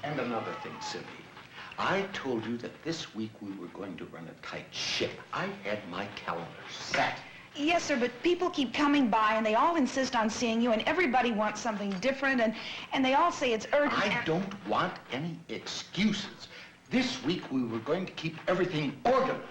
And another thing, Cindy. I told you that this week we were going to run a tight ship. I had my calendar set. Yes, sir, but people keep coming by, and they all insist on seeing you, and everybody wants something different, and they all say it's urgent. I don't want any excuses. This week we were going to keep everything organized.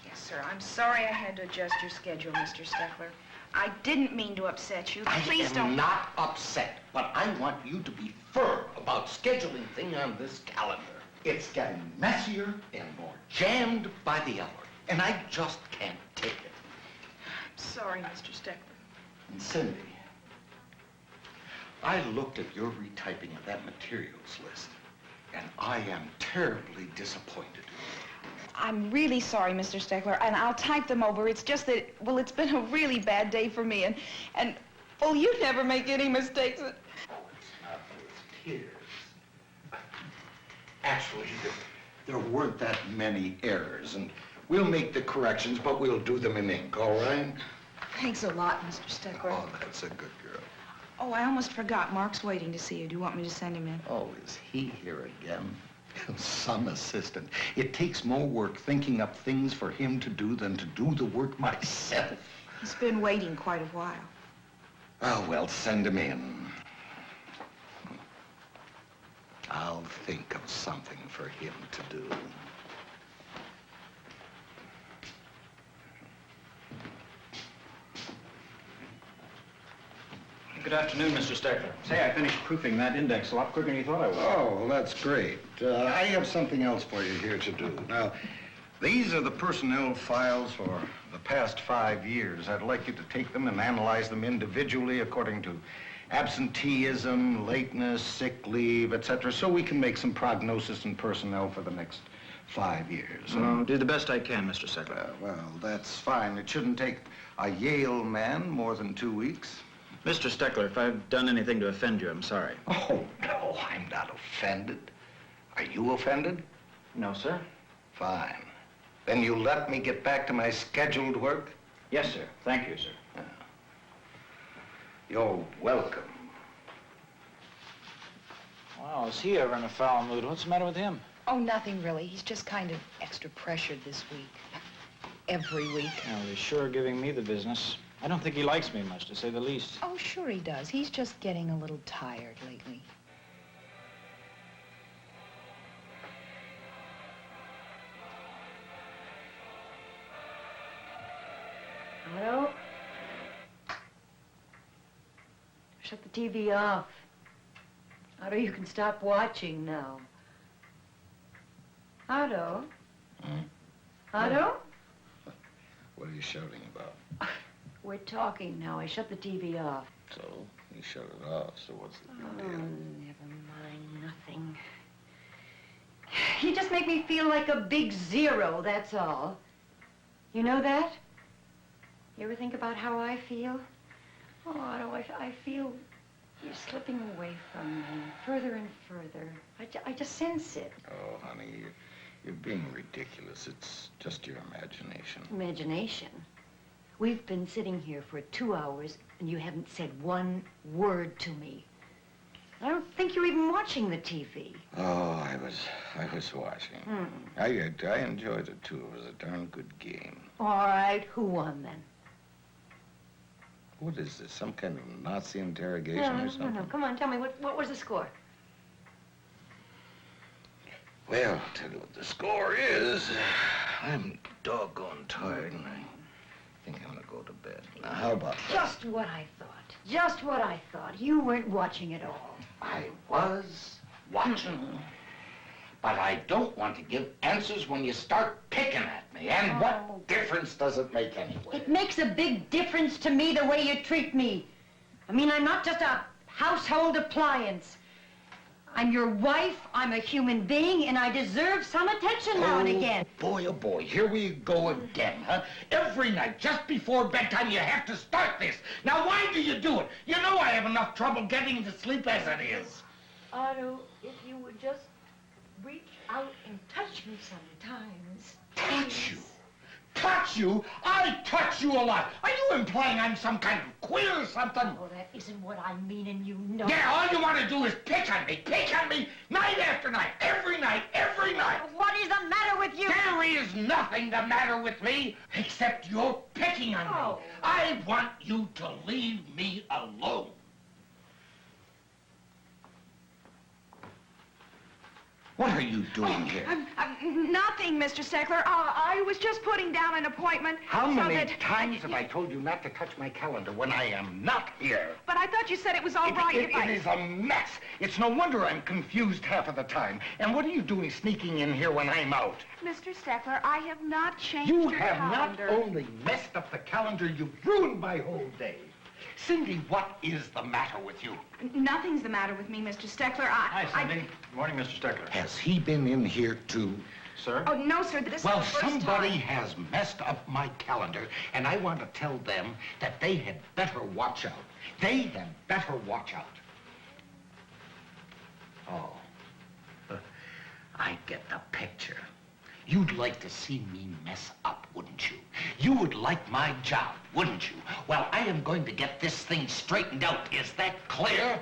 Yes, sir, I'm sorry I had to adjust your schedule, Mr. Steckler. I didn't mean to upset you. Please don't. I am not upset, but I want you to be firm about scheduling things on this calendar. It's getting messier and more jammed by the hour, and I just can't take it. Sorry, Mr. Steckler. And Cindy, I looked at your retyping of that materials list, and I am terribly disappointed. I'm really sorry, Mr. Steckler, and I'll type them over. It's just that, well, it's been a really bad day for me, and well, you never make any mistakes. Oh, it's not worth tears. Actually, there weren't that many errors, and we'll make the corrections, but we'll do them in ink, all right? Thanks a lot, Mr. Steckler. Oh, that's a good girl. Oh, I almost forgot. Mark's waiting to see you. Do you want me to send him in? Oh, is he here again? Some assistant. It takes more work thinking up things for him to do than to do the work myself. He's been waiting quite a while. Oh, well, send him in. I'll think of something for him to do. Good afternoon, Mr. Steckler. Say, I finished proofing that index a lot quicker than you thought I would. Oh, well, that's great. I have something else for you here to do. Now, these are the personnel files for the past 5 years. I'd like you to take them and analyze them individually according to absenteeism, lateness, sick leave, etc., so we can make some prognosis in personnel for the next 5 years. I'll do the best I can, Mr. Steckler. Well, that's fine. It shouldn't take a Yale man more than 2 weeks. Mr. Steckler, if I've done anything to offend you, I'm sorry. Oh, no, I'm not offended. Are you offended? No, sir. Fine. Then you let me get back to my scheduled work? Yes, sir. Thank you, sir. You're welcome. Wow, is he ever in a foul mood? What's the matter with him? Oh, nothing really. He's just kind of extra pressured this week. Every week. Well, he's sure giving me the business. I don't think he likes me much, to say the least. Oh, sure he does. He's just getting a little tired lately. Otto? Shut the TV off. Otto, you can stop watching now. Otto? Otto? What are you shouting about? We're talking now. I shut the TV off. So, you shut it off, so what's the Oh, big deal? never mind. Nothing. You just make me feel like a big zero, that's all. You know that? You ever think about how I feel? Oh, Otto, I feel you're slipping away from me, further and further. I just sense it. Oh, honey, you're being ridiculous. It's just your imagination. Imagination? We've been sitting here for 2 hours, and you haven't said one word to me. I don't think you're even watching the TV. Oh, I was watching. I enjoyed it, too. It was a darn good game. All right, who won then? What is this, some kind of Nazi interrogation or something? No, come on, tell me, what was the score? Well, I'll tell you what the score is. I'm doggone tired, and I think I'm gonna go to bed. Now, how about that? Just what I thought. Just what I thought. You weren't watching at all. I was watching. But I don't want to give answers when you start picking at me. And what difference does it make anyway? It makes a big difference to me the way you treat me. I mean, I'm not just a household appliance. I'm your wife, I'm a human being, and I deserve some attention now and again. Oh, boy, here we go again, huh? Every night, just before bedtime, you have to start this. Now, why do you do it? You know I have enough trouble getting to sleep as it is. Otto, if you would just reach out and touch me sometimes. Touch you? Touch you? I touch you a lot. Are you implying I'm some kind of queer or something? Oh, that isn't what I mean, and you know. Yeah, all you want to do is pick on me, night after night, every night, every night. What is the matter with you? There is nothing the matter with me, except you're picking on me. I want you to leave me alone. What are you doing here? Nothing, Mr. Steckler. I was just putting down an appointment. How so many that- times have I told you not to touch my calendar when I am not here? But I thought you said it was all right if I... It is a mess. It's no wonder I'm confused half of the time. And what are you doing sneaking in here when I'm out? Mr. Steckler, I have not changed You your have calendar. not only messed up the calendar, you've ruined my whole day. Cindy, what is the matter with you? Nothing's the matter with me, Mr. Steckler. Hi, Cindy. Good morning, Mr. Steckler. Has he been in here too? Sir? Oh, no, sir. This Well, is the first somebody time. has messed up my calendar, and I want to tell them that they had better watch out. They had better watch out. Oh, I get the picture. You'd like to see me mess up, wouldn't you? You would like my job, wouldn't you? Well, I am going to get this thing straightened out. Is that clear?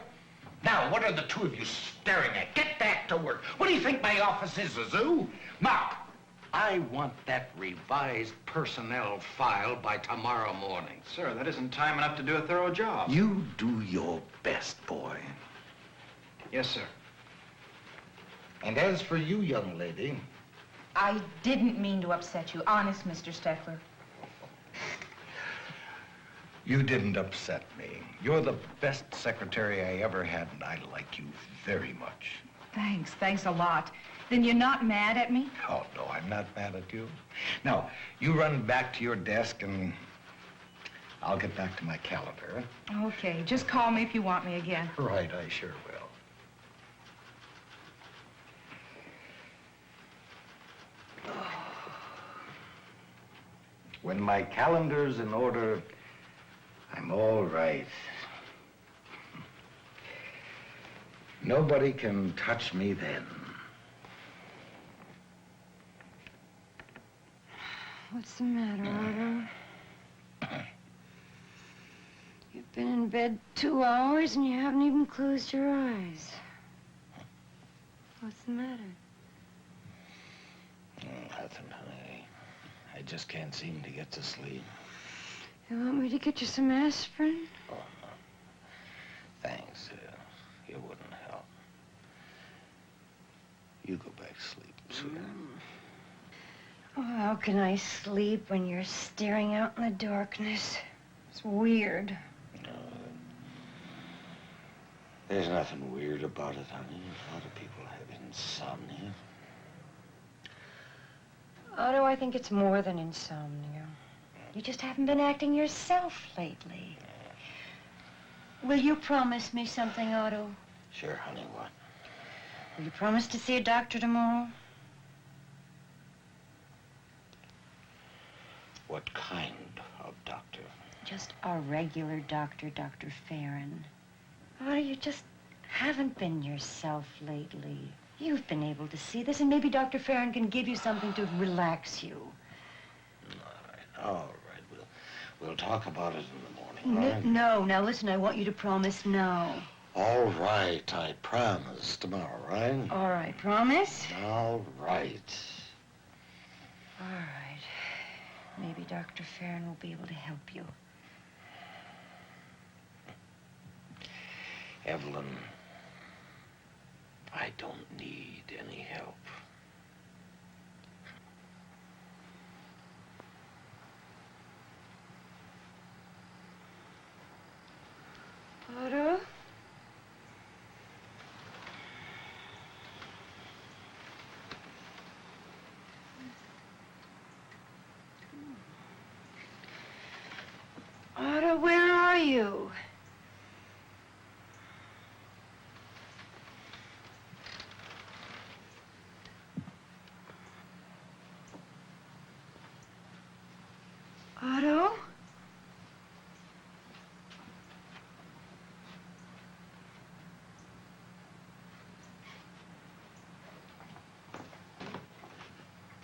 Now, what are the two of you staring at? Get back to work. What do you think my office is, a zoo? Now, I want that revised personnel file by tomorrow morning. Sir, that isn't time enough to do a thorough job. You do your best, boy. Yes, sir. And as for you, young lady, I didn't mean to upset you. Honest, Mr. Steckler. You didn't upset me. You're the best secretary I ever had, and I like you very much. Thanks. Thanks a lot. Then you're not mad at me? Oh, no, I'm not mad at you. Now, you run back to your desk, and I'll get back to my calendar. Okay. Just call me if you want me again. Right, I sure will. When my calendar's in order, I'm all right. Nobody can touch me then. What's the matter, Otto? You've been in bed 2 hours and you haven't even closed your eyes. What's the matter? Nothing, honey. I just can't seem to get to sleep. You want me to get you some aspirin? Oh, no. Thanks. It wouldn't help. You go back to sleep, sweetheart. Oh, how can I sleep when you're staring out in the darkness? It's weird. No, there's nothing weird about it, honey. A lot of people have insomnia. Otto, I think it's more than insomnia. You just haven't been acting yourself lately. Will you promise me something, Otto? Sure, honey, what? Will you promise to see a doctor tomorrow? What kind of doctor? Just a regular doctor, Dr. Farron. Otto, you just haven't been yourself lately. You've been able to see this, and maybe Dr. Farron can give you something to relax you. All right. We'll talk about it in the morning, all right? No, now listen, I want you to promise now. All right, I promise tomorrow, right? All right, promise? All right. All right. Maybe Dr. Farron will be able to help you. Evelyn, I don't need any help. Otto? Otto, where are you? Otto?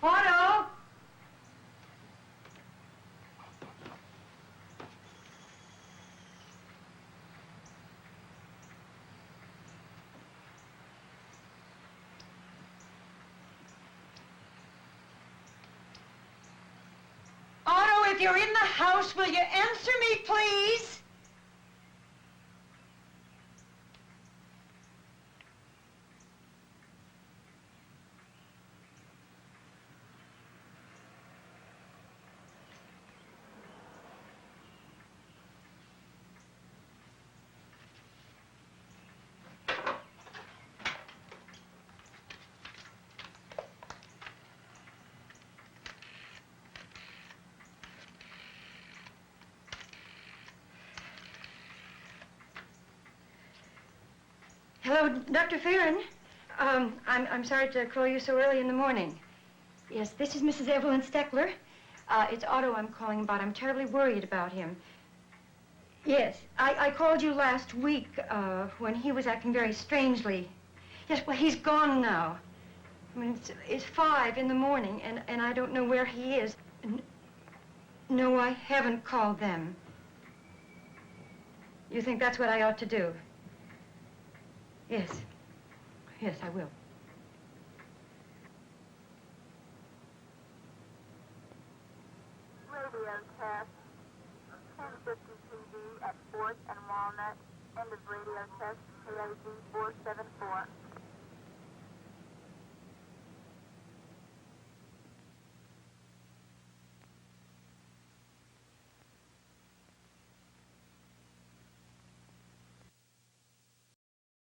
Otto? you're in the house, will you answer me, please? Hello, Dr. Farron. I'm sorry to call you so early in the morning. Yes, this is Mrs. Evelyn Steckler. It's Otto I'm calling about. I'm terribly worried about him. Yes, I called you last week when he was acting very strangely. Yes, well, he's gone now. I mean, it's 5 in the morning, and I don't know where he is. No, I haven't called them. You think that's what I ought to do? Yes. Yes, I will. Radio test. 1050 TV at 4th and Walnut. End of radio test. KAD 474.